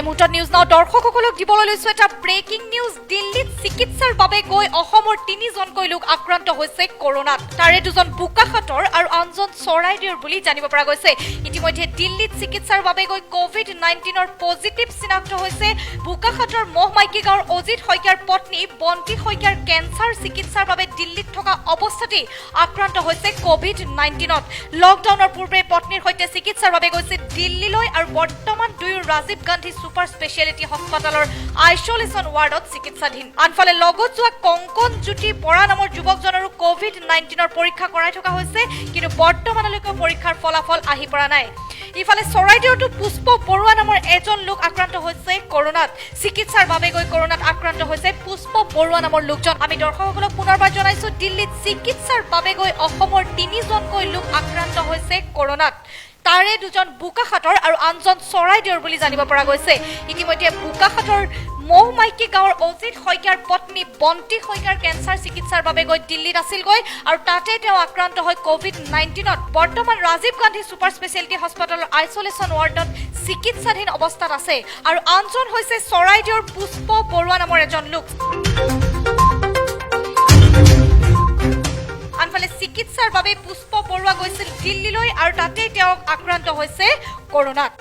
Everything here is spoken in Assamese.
মুহূৰ্তত নিউজ নাও দৰ্শকসকলক দিবলৈ লৈছো এটা ব্ৰেকিং নিউজ। দিল্লীত চিকিৎসাৰ বাবে গৈ অসমৰ ৩জনকৈ লোক আক্ৰান্ত হৈছে কৰোনাত। তাৰে 2জন বোকাখাতৰ আৰু আনজন চৰাইদেউৰ বুলি জানিব পৰা গৈছে। ইতিমধ্যে দিল্লীত চিকিৎসাৰ বাবে গৈ কোভিড-19ৰ পজিটিভ চিনাক্ত হৈছে বোকাখাতৰ মহমাইকী গাঁৱৰ অজিত শইকীয়াৰ পত্নী বন্তি শইকীয়াৰ কেঞ্চাৰ চিকিৎসাৰ বাবে দিল্লীত থকা অৱস্থাতেই আক্ৰান্ত হৈছে কোভিড-19ত। লকডাউনৰ পূৰ্বে পত্নীৰ সৈতে চিকিৎসাৰ বাবে গৈছে দিল্লীলৈ আৰু বৰ্তমান দুয়ো ৰাজীৱ গান্ধী সুপাৰ স্পেচিয়েলিটি হস্পিটালৰ আইচলেশ্যন ৱাৰ্ডত চিকিৎসাধীন। আনফালে লগত যোৱা কংকন জ্যোতি বৰা নামৰ যুৱকজনৰো কোভিড-19ৰ পৰীক্ষা কৰাই থকা হৈছে, কিন্তু বৰ্তমানলৈকে পৰীক্ষাৰ ফলাফল আহি পৰা নাই। ইফালে চৰাইদেউতো পুষ্প বৰুৱা নামৰ এজন লোক আক্ৰান্ত হৈছে কৰোনাত। চিকিৎসাৰ বাবে গৈ কৰোনাত আক্ৰান্ত হৈছে পুষ্প বৰুৱা নামৰ লোকজন। আমি দৰ্শকসকলক পুনৰবাৰ জনাইছো, দিল্লীত চিকিৎসাৰ বাবে গৈ অসমৰ ৩জনকৈ লোক আক্ৰান্ত হৈছে কৰোনাত। তাৰে 2জন বোকাখাতৰ আৰু আনজন চৰাইদেউৰ বুলি জানিব পৰা গৈছে। ইতিমধ্যে বোকাখাতৰ মহমাইকী গাঁৱৰ অজিত শইকীয়াৰ পত্নী বন্তি শইকীয়াৰ কেঞ্চাৰ চিকিৎসাৰ বাবে গৈ দিল্লীত আছিলগৈ আৰু তাতে তেওঁ আক্ৰান্ত হয় কোভিড-19ত। বৰ্তমান ৰাজীৱ গান্ধী সুপাৰ স্পেচিয়েলিটি হস্পিটালৰ আইচলেশ্যন ৱাৰ্ডত চিকিৎসাধীন অৱস্থাত আছে। আৰু আনজন হৈছে চৰাইদেউৰ পুষ্প বৰুৱা নামৰ এজন লোক। আনফালে চিকিৎসাৰ বাবে পুষ্প বৰুৱা গৈছিল দিল্লীলৈ আৰু তাতেই তেওঁ আক্ৰান্ত হৈছে কৰোনাত।